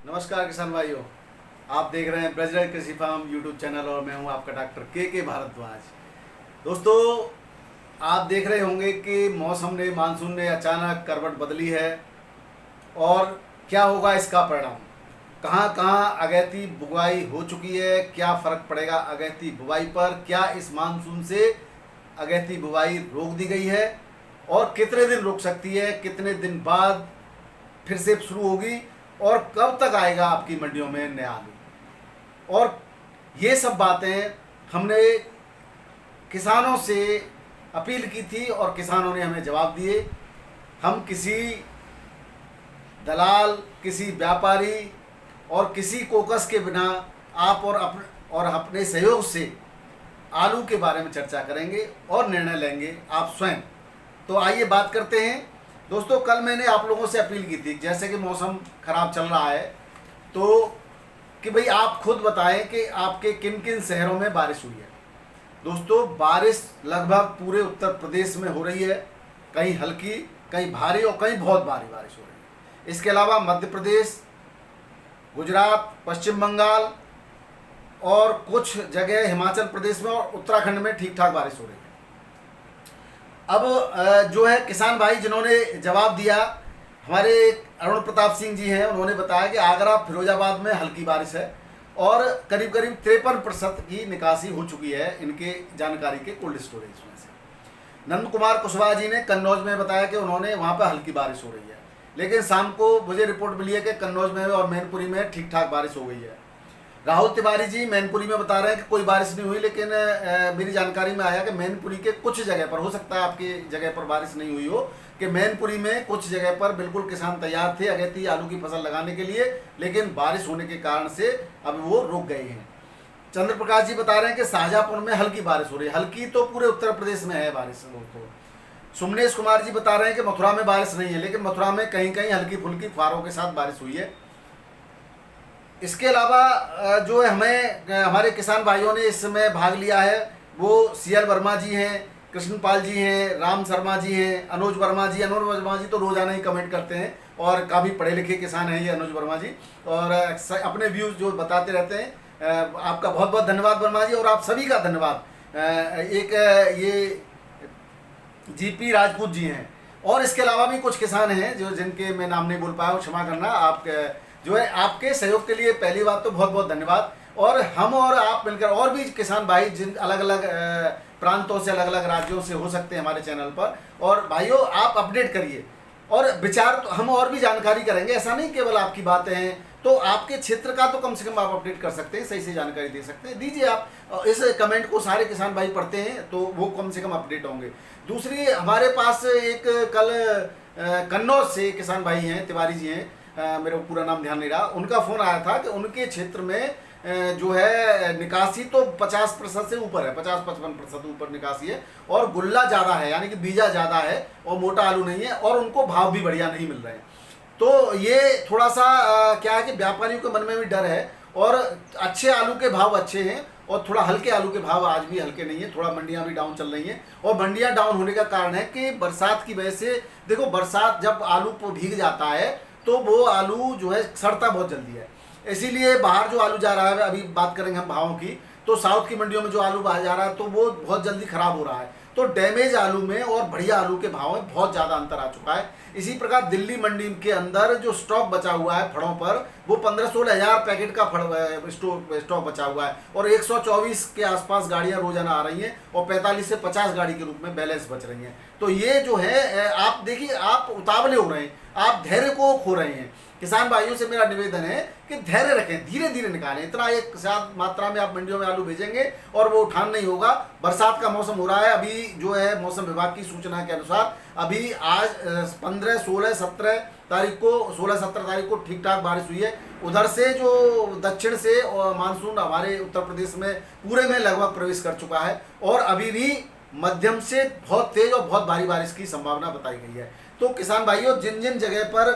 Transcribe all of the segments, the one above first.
नमस्कार किसान भाइयों। आप देख रहे हैं ब्रजराज कृषि फार्म यूट्यूब चैनल और मैं हूं आपका डॉक्टर के भारद्वाज। दोस्तों, आप देख रहे होंगे कि मौसम ने मानसून ने अचानक करवट बदली है और क्या होगा इसका परिणाम। कहां कहां अगैती बुवाई हो चुकी है, क्या फ़र्क पड़ेगा अगैती बुवाई पर, क्या इस मानसून से अगैती बुवाई रोक दी गई है और कितने दिन रुक सकती है, कितने दिन बाद फिर से शुरू होगी और कब तक आएगा आपकी मंडियों में नया आलू। और ये सब बातें हमने किसानों से अपील की थी और किसानों ने हमें जवाब दिए। हम किसी दलाल, किसी व्यापारी और किसी कोकस के बिना आप और अपने सहयोग से आलू के बारे में चर्चा करेंगे और निर्णय लेंगे आप स्वयं। तो आइए बात करते हैं। दोस्तों, कल मैंने आप लोगों से अपील की थी, जैसे कि मौसम ख़राब चल रहा है, तो कि भाई आप खुद बताएं कि आपके किन किन शहरों में बारिश हुई है। दोस्तों, बारिश लगभग पूरे उत्तर प्रदेश में हो रही है, कहीं हल्की, कहीं भारी और कहीं बहुत भारी बारिश हो रही है। इसके अलावा मध्य प्रदेश, गुजरात, पश्चिम बंगाल और कुछ जगह हिमाचल प्रदेश में और उत्तराखंड में ठीक ठाक बारिश हो रही है। अब जो है किसान भाई जिन्होंने जवाब दिया, हमारे अरुण प्रताप सिंह जी हैं, उन्होंने बताया कि आगरा फिरोजाबाद में हल्की बारिश है और करीब करीब 53% की निकासी हो चुकी है इनके जानकारी के कोल्ड स्टोरेज में से। नंद कुमार कुशवाहा जी ने कन्नौज में बताया कि उन्होंने वहाँ पर हल्की बारिश हो रही है, लेकिन शाम को मुझे रिपोर्ट मिली है कि कन्नौज में और मैनपुरी में ठीक ठाक बारिश हो गई है। राहुल तिवारी जी मैनपुरी में बता रहे हैं कि कोई बारिश नहीं हुई, लेकिन मेरी जानकारी में आया कि मैनपुरी के कुछ जगह पर, हो सकता है आपकी जगह पर बारिश नहीं हुई हो, कि मैनपुरी में कुछ जगह पर बिल्कुल किसान तैयार थे अगेती आलू की फसल लगाने के लिए, लेकिन बारिश होने के कारण से अब वो रुक गए हैं। चंद्र प्रकाश जी बता रहे हैं कि शाहजहाँपुर में हल्की बारिश हो रही है। हल्की तो पूरे उत्तर प्रदेश में है बारिश। तो सुमनेश कुमार जी बता रहे हैं कि मथुरा में बारिश नहीं है, लेकिन मथुरा में कहीं कहीं हल्की फुल्की फुहारों के साथ बारिश हुई है। इसके अलावा जो है हमारे किसान भाइयों ने इस समय भाग लिया है, वो सीएल वर्मा जी हैं, कृष्णपाल जी हैं, राम शर्मा जी हैं, अनुज वर्मा जी। अनुज वर्मा जी तो रोजाना ही कमेंट करते हैं और काफ़ी पढ़े लिखे किसान हैं ये अनुज वर्मा जी, और अपने व्यूज़ जो बताते रहते हैं। आपका बहुत बहुत धन्यवाद वर्मा जी, और आप सभी का धन्यवाद। एक ये जीपी राजपूत जी हैं, और इसके अलावा भी कुछ किसान हैं जो जिनके मैं नाम नहीं बोल पाया हूँ, क्षमा करना। आप जो है आपके सहयोग के लिए पहली बात तो बहुत बहुत धन्यवाद। और हम और आप मिलकर और भी किसान भाई जिन अलग अलग प्रांतों से, अलग अलग राज्यों से हो सकते हैं हमारे चैनल पर, और भाइयों आप अपडेट करिए और विचार तो हम और भी जानकारी करेंगे। ऐसा नहीं केवल आपकी बातें हैं, तो आपके क्षेत्र का तो कम से कम आप अपडेट कर सकते हैं, सही से जानकारी दे सकते हैं, दीजिए आप। इस कमेंट को सारे किसान भाई पढ़ते हैं तो वो कम से कम अपडेट होंगे। दूसरी, हमारे पास एक कल कन्नौज से किसान भाई हैं, तिवारी जी हैं, मेरे को पूरा नाम ध्यान नहीं रहा, उनका फ़ोन आया था कि उनके क्षेत्र में जो है निकासी तो 50% से ऊपर है, 50-55% ऊपर निकासी है, और गुल्ला ज़्यादा है, यानी कि बीजा ज़्यादा है और मोटा आलू नहीं है, और उनको भाव भी बढ़िया नहीं मिल रहे हैं। तो ये थोड़ा सा क्या है कि व्यापारियों के मन में भी डर है, और अच्छे आलू के भाव अच्छे हैं और थोड़ा हल्के आलू के भाव आज भी हल्के नहीं है, थोड़ा मंडियां भी डाउन चल रही हैं। और मंडियां डाउन होने का कारण है कि बरसात की वजह से, देखो बरसात जब आलू को भीग जाता है तो वो आलू जो है सड़ता बहुत जल्दी है, इसीलिए बाहर जो आलू जा रहा है, अभी बात करेंगे हम भावों की, तो साउथ की मंडियों में जो आलू बाहर जा रहा है तो वो बहुत जल्दी खराब हो रहा है। तो डैमेज आलू में और बढ़िया आलू के भाव में बहुत ज़्यादा अंतर आ चुका है। इसी प्रकार दिल्ली मंडी के अंदर जो स्टॉक बचा हुआ है फड़ों पर, वो 15-16 हज़ार पैकेट का फड़ स्टॉक बचा हुआ है, और 124 के आसपास गाड़ियां रोजाना आ रही हैं और 45 से 50 गाड़ी के रूप में बैलेंस बच रही हैं। तो ये जो है आप देखिए, आप उतावले हो रहे हैं, आप धैर्य को खो रहे हैं। किसान भाइयों से मेरा निवेदन है कि धैर्य रखें, धीरे धीरे निकालें। इतना एक साथ मात्रा में आप मंडियों में आलू भेजेंगे और वो उठान नहीं होगा। बरसात का मौसम हो रहा है, अभी जो है मौसम विभाग की सूचना के अनुसार अभी आज 15, 16, 17 तारीख को, 16-17 तारीख को ठीक ठाक बारिश हुई है। उधर से जो दक्षिण से मानसून हमारे उत्तर प्रदेश में पूरे में लगभग प्रवेश कर चुका है, और अभी भी मध्यम से बहुत तेज और बहुत भारी बारिश की संभावना बताई गई है। तो किसान भाइयों, जिन जिन जगह पर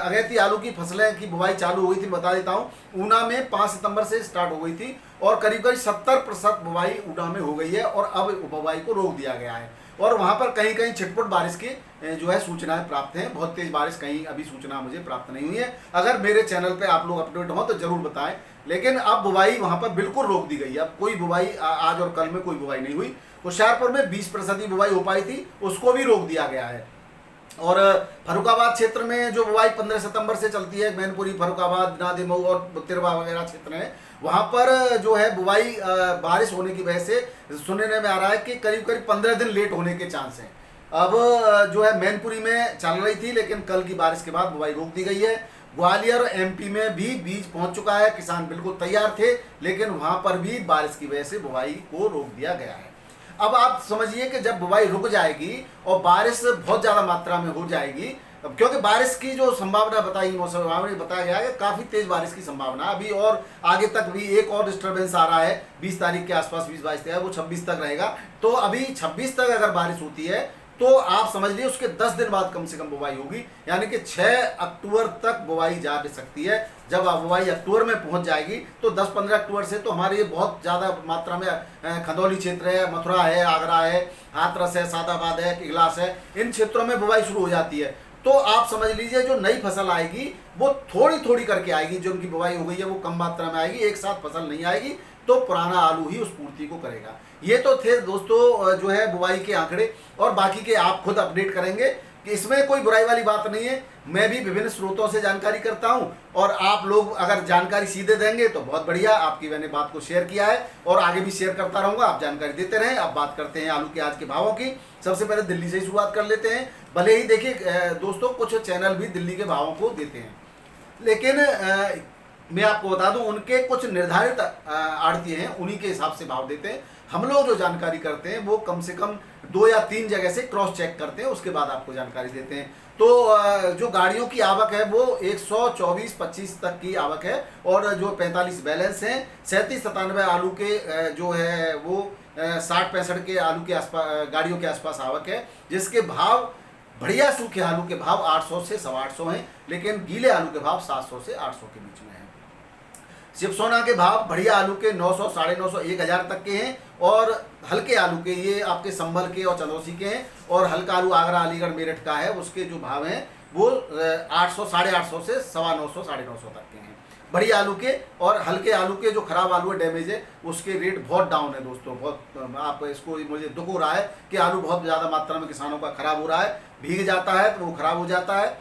अगैती आलू की फसलें की बुवाई चालू हुई थी, बता देता हूँ। ऊना में 5 सितंबर से स्टार्ट हो गई थी और करीब करीब 70% बुवाई ऊना में हो गई है, और अब बुवाई को रोक दिया गया है। और वहाँ पर कहीं कहीं छिटपुट बारिश की जो है सूचनाएं प्राप्त हैं। बहुत तेज बारिश कहीं अभी सूचना मुझे प्राप्त नहीं हुई है। अगर मेरे चैनल पे आप लोग अपडेट हो तो जरूर बताएं। लेकिन अब बुवाई वहाँ पर बिल्कुल रोक दी गई है। अब कोई बुवाई आज और कल में कोई बुवाई नहीं हुई। होशियारपुर में 20% बुवाई हो पाई थी, उसको भी रोक दिया गया है। और फरुखाबाद क्षेत्र में जो बुवाई 15 सितंबर से चलती है, मैनपुरी, फरुखाबाद, नादिमऊ और तिरवा वगैरह क्षेत्र है, वहाँ पर जो है बुवाई बारिश होने की वजह से सुनने में आ रहा है कि करीब करीब 15 दिन लेट होने के चांस हैं। अब जो है मैनपुरी में चल रही थी, लेकिन कल की बारिश के बाद बुवाई रोक दी गई है। ग्वालियर एमपी में भी बीज पहुंच चुका है, किसान बिल्कुल तैयार थे, लेकिन वहां पर भी बारिश की वजह से बुवाई को रोक दिया गया है। अब आप समझिए कि जब बुवाई रुक जाएगी और बारिश बहुत ज़्यादा मात्रा में हो जाएगी, क्योंकि बारिश की जो संभावना बताई मौसम विभाग ने बताया गया है कि काफ़ी तेज बारिश की संभावना अभी, और आगे तक भी एक और डिस्टर्बेंस आ रहा है 20 तारीख के आसपास, 20-22 तक है, वो 26 तक रहेगा। तो अभी 26 तक अगर बारिश होती है तो आप समझ लीजिए उसके 10 दिन बाद कम से कम बुवाई होगी, यानी कि 6 अक्टूबर तक बुवाई जा सकती है। जब बुवाई अक्टूबर में पहुंच जाएगी तो 10-15 अक्टूबर से तो हमारे ये बहुत ज़्यादा मात्रा में खंदौली क्षेत्र है, मथुरा है, आगरा है, हाथरस है, सादाबाद है, इगलास है, इन क्षेत्रों में बुवाई शुरू हो जाती है। तो आप समझ लीजिए जो नई फसल आएगी वो थोड़ी थोड़ी करके आएगी। जो उनकी बुवाई हो गई है वो कम मात्रा में आएगी, एक साथ फसल नहीं आएगी, तो पुराना आलू ही उस पूर्ति को करेगा। ये तो थे दोस्तों जो है बुवाई के आंकड़े, और बाकी के आप खुद अपडेट करेंगे कि इसमें कोई बुराई वाली बात नहीं है। मैं भी विभिन्न स्रोतों से जानकारी करता हूं, और आप लोग अगर जानकारी सीधे देंगे तो बहुत बढ़िया। आपकी मैंने बात को शेयर किया है और आगे भी शेयर करता रहूंगा, आप जानकारी देते रहें। अब बात करते हैं आलू के आज के भावों की। सबसे पहले दिल्ली से ही शुरुआत कर लेते हैं। भले ही देखिए दोस्तों कुछ चैनल भी दिल्ली के भावों को देते हैं, लेकिन मैं आपको बता दूं उनके कुछ निर्धारित आड़ती हैं, उन्हीं के हिसाब से भाव देते हैं। हम लोग जो जानकारी करते हैं वो कम से कम 2 या 3 जगह से क्रॉस चेक करते हैं, उसके बाद आपको जानकारी देते हैं। तो जो गाड़ियों की आवक है वो 124-25 तक की आवक है, और जो 45 बैलेंस हैं, 37-97 आलू के जो है वो 60-65 के आलू के आसपास गाड़ियों के आसपास आवक है, जिसके भाव बढ़िया सूखे आलू के भाव 800 से 850 हैं, लेकिन गीले आलू के भाव 700 से 800 के बीच में हैं। शिवसोना के भाव बढ़िया आलू के 900, 950, 1000 तक के हैं, और हल्के आलू के ये आपके संभल के और चंदौसी के हैं, और हल्का आलू आगरा, अलीगढ़, मेरठ का है, उसके जो भाव हैं वो 800, 850 से 950, 950 तक के हैं बढ़िया आलू के। और हल्के आलू के जो खराब आलू है, डैमेज है, उसके रेट बहुत डाउन है दोस्तों। बहुत आप इसको, मुझे दुख हो रहा है कि आलू बहुत ज़्यादा मात्रा में किसानों का खराब हो रहा है, भीग जाता है तो वो खराब हो जाता है।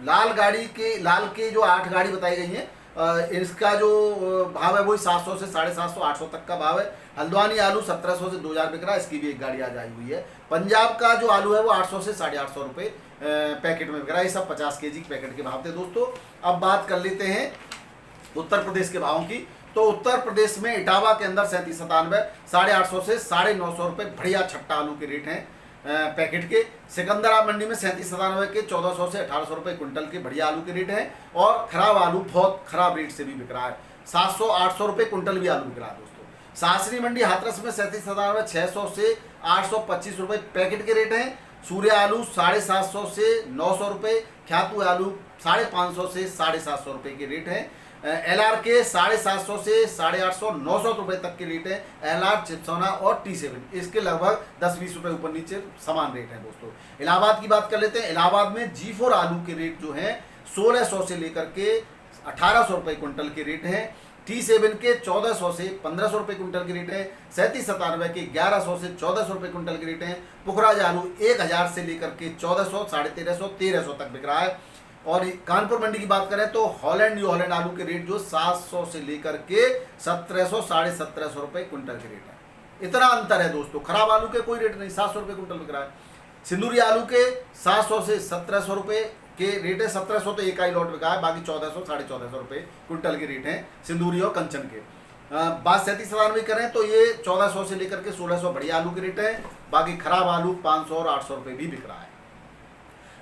लाल के जो 8 गाड़ी बताई गई हैं, इसका जो भाव है वही 700 से 750, 800 तक का भाव है। हल्द्वानी आलू 1700 से 2000 बिक रहा है, इसकी भी एक गाड़ी आज आई हुई है। पंजाब का जो आलू है वो 800 से 850 रुपये पैकेट में बिक रहा है। ये सब 50 kg के पैकेट के भाव थे दोस्तों। अब बात कर लेते हैं उत्तर प्रदेश के भावों की। तो उत्तर प्रदेश में इटावा के अंदर 37-97, 850 से 950 रुपये बढ़िया छट्टा आलू के रेट हैं पैकेट के। सिकंदरा मंडी में 37-97 के 1400 से 1800 रुपये क्विंटल के बढ़िया आलू के रेट हैं, और खराब आलू बहुत खराब रेट से भी बिक रहा है, 700-800 रुपये क्विंटल भी आलू बिक रहा है दोस्तों। सासरी मंडी हाथरस में 37-97, 600 से 825 रुपये पैकेट के रेट हैं। सूर्य आलू 750 से 900 रुपये, ख्यातु आलू 550 से 750 रुपये के रेट हैं। LR के 750 से 850, 900 रुपये तक के रेट है। LR, चिप्सोना और T7 इसके लगभग 10-20 रुपये ऊपर नीचे समान रेट है दोस्तों। इलाहाबाद की बात कर लेते हैं। इलाहाबाद में G4 आलू के रेट जो हैं 1600 से लेकर के 1800 रुपये क्विंटल के रेट हैं। T7 के 1400 से 1500 रुपये क्विंटल के रेट है। 37-97 के 1100 से 1400 रुपये क्विंटल के रेट हैं। पुखराज आलू 1000 से लेकर के 1400, 1350, 1300 तक बिक रहा है। और कानपुर मंडी की बात करें तो हॉलैंड, न्यू हॉलैंड आलू के रेट जो 700 से लेकर के 1700, 1750 रुपये क्विंटल के रेट है। इतना अंतर है दोस्तों। खराब आलू के कोई रेट नहीं, 700 रुपये क्विंटल बिक रहा है। सिंदूरी आलू के 700 से 1700 रुपये के रेट है। 1700 तो एक ही लॉट बिका है, बाकी 1400, 1450 रुपये क्विंटल के रेट हैं सिंदूरी और कंचन के। बात 37-97 करें तो ये 1400 से लेकर के 1600 बढ़िया आलू के रेट है, बाकी खराब आलू 500 और 800 रुपये भी बिक रहा है।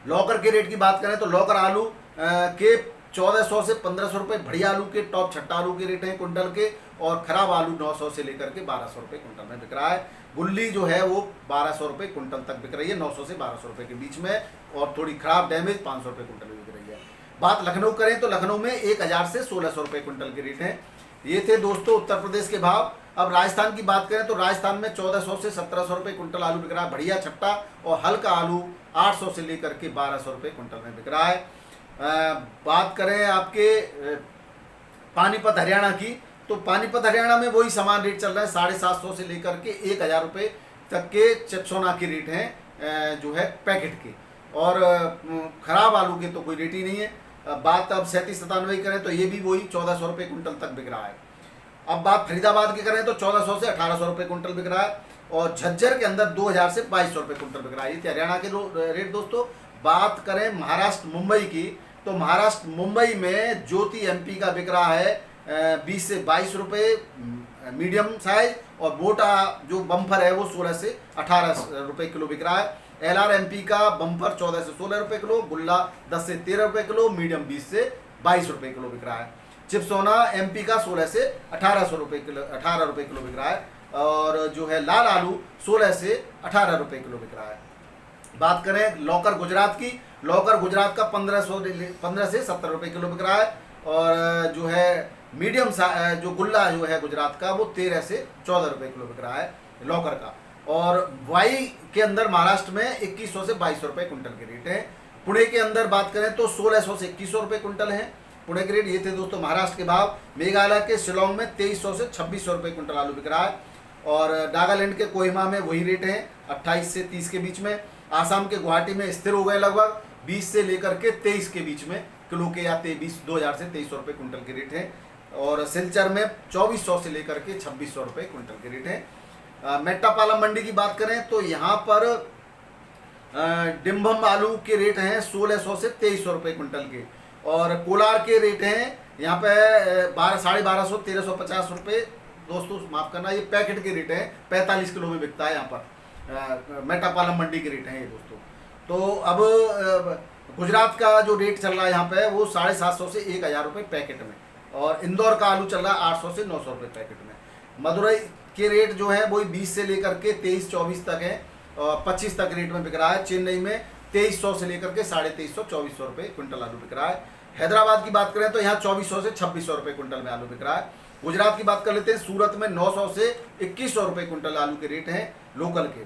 लौकर के रेट की बात करें तो लौकर आलू के 1400 से 1500 रुपये बढ़िया आलू के, टॉप छट्टा आलू के रेट हैं क्विंटल के, और खराब आलू 900 से लेकर के 1200 रुपये क्विंटल में बिक रहा है। गुल्ली जो है वो 1200 रुपये क्विंटल तक बिक रही है, 900 से 1200 रुपये के बीच में, और थोड़ी खराब डैमेज 500 रुपये क्विंटल में बिक रही है। बात लखनऊ करें तो लखनऊ में 1000 से 1600 रुपये क्विंटल के रेट हैं। ये थे दोस्तों उत्तर प्रदेश के भाव। अब राजस्थान की बात करें तो राजस्थान में 1400 से 1700 रुपये कुंटल आलू बिक रहा है, बढ़िया छट्टा, और हल्का आलू 800 से लेकर के 1200 रुपये कुंटल में बिक रहा है। बात करें आपके पानीपत हरियाणा की, तो पानीपत हरियाणा में वही समान रेट चल रहा है, 750 से लेकर के 1000 रुपये तक के चिप्सोना के रेट हैं जो है पैकेट के, और ख़राब आलू के तो कोई रेट ही नहीं है। बात अब 3797 की करें तो ये भी वही 1400 रुपये कुंटल तक बिक रहा है। अब बात फरीदाबाद की करें तो 1400 से 1800 रुपये कुंटल बिक रहा है, और झज्जर के अंदर 2000 से 2200 रुपये कुंटल बिक रहा है। ये थे हरियाणा के रेट दोस्तों। बात करें महाराष्ट्र मुंबई की, तो महाराष्ट्र मुंबई में ज्योति एमपी का बिक रहा है 20 से 22 रुपये मीडियम साइज, और बोटा जो बम्फर है वो 16 से 18 रुपये किलो बिक रहा है। एलआर एमपी का बम्फर 14 से 16 रुपये किलो, गुल्ला 10 से 13 रुपये किलो, मीडियम 20 से 22 रुपये किलो बिक रहा है। चिप्सोना एमपी का 16 से 1800 रुपये किलो, 18 रुपये किलो बिक रहा है, और जो है लाल आलू 16 से 18 रुपये किलो बिक रहा है। बात करें लौकर गुजरात की, लौकर गुजरात का 15 से 70 रुपये किलो बिक रहा है, और जो है मीडियम जो गुल्ला जो है गुजरात का वो 13 से 14 रुपये किलो बिक रहा है लौकर का। और वाई के अंदर महाराष्ट्र में 2100 से 2200 रुपये कुंटल के रेट हैं। पुणे के अंदर बात करें तो 1600 से 2100 रुपये कुंटल हैं पुणे के रेट। ये थे दोस्तों महाराष्ट्र के भाव। मेघालय के शिलोंग में 2300 से 2600 रुपये कुंटल आलू बिक रहा है, और नागालैंड के कोहिमा में वही रेट हैं 28 से 30 के बीच में। आसाम के गुवाहाटी में स्थिर हो गए लगभग 20 से लेकर के 23 के बीच में किलो के, या 2000 से 2300 रुपये कुंटल के रेट हैं। और सिलचर में 2400 से लेकर के 2600 रुपये कुंटल के रेट हैं। मेट्टापालम मंडी की बात करें तो यहाँ पर डिम्भम आलू के रेट हैं 1600 से 2300 रुपये कुंटल के, और कोलार के रेट हैं यहाँ पे 1250 1350 रुपये दोस्तों, माफ़ करना, ये पैकेट के रेट हैं, 45 किलो में बिकता है यहाँ पर। मेट्टापालम मंडी के रेट हैं ये दोस्तों। तो अब गुजरात का जो रेट चल रहा है यहाँ पे वो 750 से 1000 रुपये पैकेट में, और इंदौर का आलू चल रहा है 800 से 900 रुपये पैकेट में। मदुरई के रेट जो है वो 20 से लेकर के 23-24 तक है, और 25 तक रेट में बिक रहा है। चेन्नई में 2300 से लेकर के 2350-2400 रुपये क्विंटल आलू बिक रहा है। हैदराबाद की बात करें तो यहाँ 2400 से 2600 रुपये क्विंटल में आलू बिक रहा है। गुजरात की बात कर लेते हैं, सूरत में 900 से 2100 रुपये क्विंटल आलू के रेट हैं लोकल के।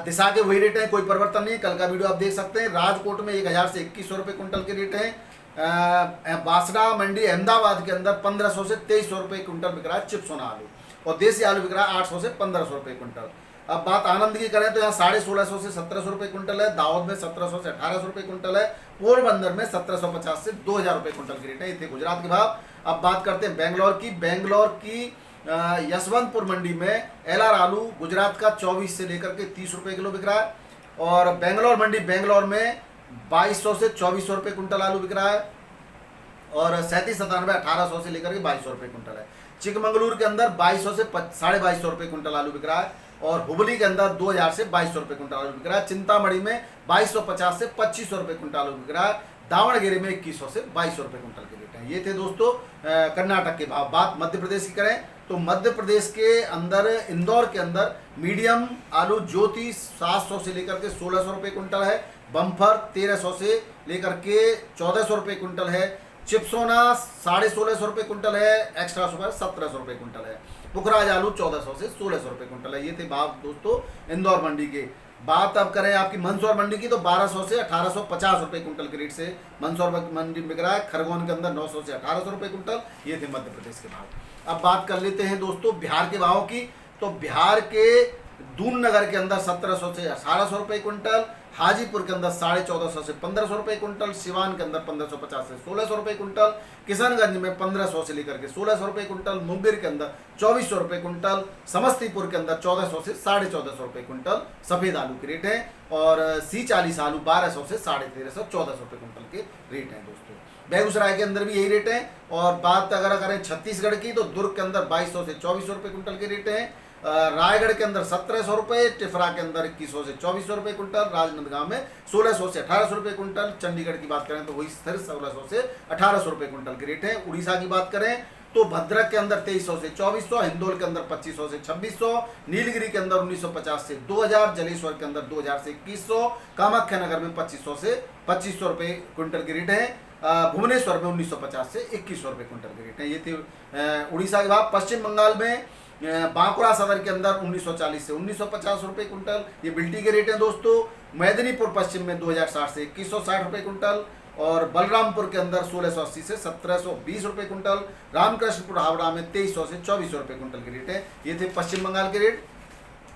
दिशा के वही रेट हैं, कोई परिवर्तन नहीं है, कल का वीडियो आप देख सकते हैं। राजकोट में 1000 से 2100 रुपये क्विंटल के रेट हैं। बासना मंडी अहमदाबाद के अंदर 1500 से 2300 रुपये क्विंटल बिक रहा है चिप्सोना आलू, और देसी आलू बिक रहा है 800 से 1500 रुपये क्विंटल। अब बात आनंद की करें तो यहाँ 1650 से 1700 रुपये क्विंटल है। दाहोद में 1700 से 1800 रुपये क्विंटल है। पोरबंदर में 1750 से 2000 रुपये क्विंटल के रेट है। ये थे गुजरात के भाव। अब बात करते हैं बेंगलोर की। बेंगलोर की यशवंतपुर मंडी में एलआर आलू गुजरात का 24 से लेकर के 30 रुपये किलो बिक रहा है, और बेंगलोर मंडी बेंगलोर में 2200 से 2400 रुपये क्विंटल आलू बिक रहा है, और 3797 1800 से लेकर के 2200 रुपये क्विंटल है। चिकमंगलूर के अंदर 2200 से 2250 रुपये क्विंटल आलू बिक रहा है, और हुबली के अंदर 2000 से 2200 रुपये क्विंटल आलू बिक रहा है। चिंतामढ़ी में 2250 से 2500 रुपये क्विंटल आलू बिक रहा है। दावणगेरे में 2100 से 2200 रुपये क्विंटल के रेट हैं। ये थे दोस्तों कर्नाटक के भाव। बात मध्य प्रदेश की करें तो मध्य प्रदेश के अंदर इंदौर के अंदर मीडियम आलू ज्योति 700 से लेकर के 1600 रुपये क्विंटल है। बम्फर 1300 से लेकर के 1400 रुपये क्विंटल है। चिप्सोना 1650 रुपये क्विंटल है। एक्स्ट्रा सुपर 1700 रुपये क्विंटल है। पुखराज आलू 1400 से 1600 रुपये क्विंटल है। ये थे भाव दोस्तों इंदौर मंडी के। बात अब करें आपकी मंदसौर मंडी की तो 1200 से 1850 रुपये क्विंटल के रेट से मंदसौर मंडी बिक रहा है। खरगोन के अंदर 900 से 1800 रुपये क्विंटल। ये थे मध्य प्रदेश के भाव। अब बात कर लेते हैं दोस्तों बिहार के भाव की। तो बिहार के दून नगर के अंदर 1700 से 1800 रुपये क्विंटल। हाजीपुर के अंदर 1450 से 1500 रुपये क्विंटल। सिवान के अंदर 1550 से 1600 रुपये क्विंटल। किशनगंज में 1500 से लेकर के 1600 रुपये क्विंटल। मुंगेर के अंदर 2400 रुपये क्विंटल। समस्तीपुर के अंदर 1400 से 1450 रुपये क्विंटल सफ़ेद आलू के रेट हैं। और C40 आलू 1200 से 1350 1400 रुपये क्विंटल के रेट हैं दोस्तों। बेगूसराय के अंदर भी यही रेट है। और बात अगर करें छत्तीसगढ़ की तो दुर्ग के अंदर 2200 से 2400 रुपये क्विंटल के रेट हैं। रायगढ़ के अंदर 1700 रुपये। टिफरा के अंदर 2100 से 2400 रुपये क्विंटल। राजनांदगांव में 1600 से 1800 रुपये क्विंटल। चंडीगढ़ की बात करें तो वही स्थिर 1600 से 1800 रुपये क्विंटल के रेट हैं। उड़ीसा की बात करें तो भद्रक के अंदर 2300 से 2400। हिंदोल के अंदर 2500 से 2600। नीलगिरी के अंदर 1950 से 2000। जलेश्वर के अंदर 2000 से 2100। कामाख्या नगर में 2500 से 2500 रुपये क्विंटल के रेट हैं। भुवनेश्वर में 1950 से 2100 रुपये क्विंटल के रेट हैं। ये थे उड़ीसा के भाव। पश्चिम बंगाल में बांकुड़ा सदर के अंदर 1940 से 1950 रुपये कुंटल, ये बिल्टी के रेट हैं दोस्तों। मेदिनीपुर पश्चिम में 2060 से 2160 रुपये कुंटल, और बलरामपुर के अंदर 1680 से 1720 रुपये कुंटल। रामकृष्णपुर हावड़ा में 2300 से 2400 रुपये कुंटल के रेट है। ये थे पश्चिम बंगाल के रेट।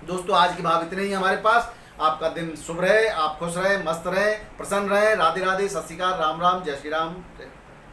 दोस्तों आज के भाव इतने ही हमारे पास। आपका दिन शुभ रहे, आप खुश रहे, मस्त रहे, प्रसन्न रहे। राधे राधे, सत श्री अकाल, राम राम, जय श्री राम।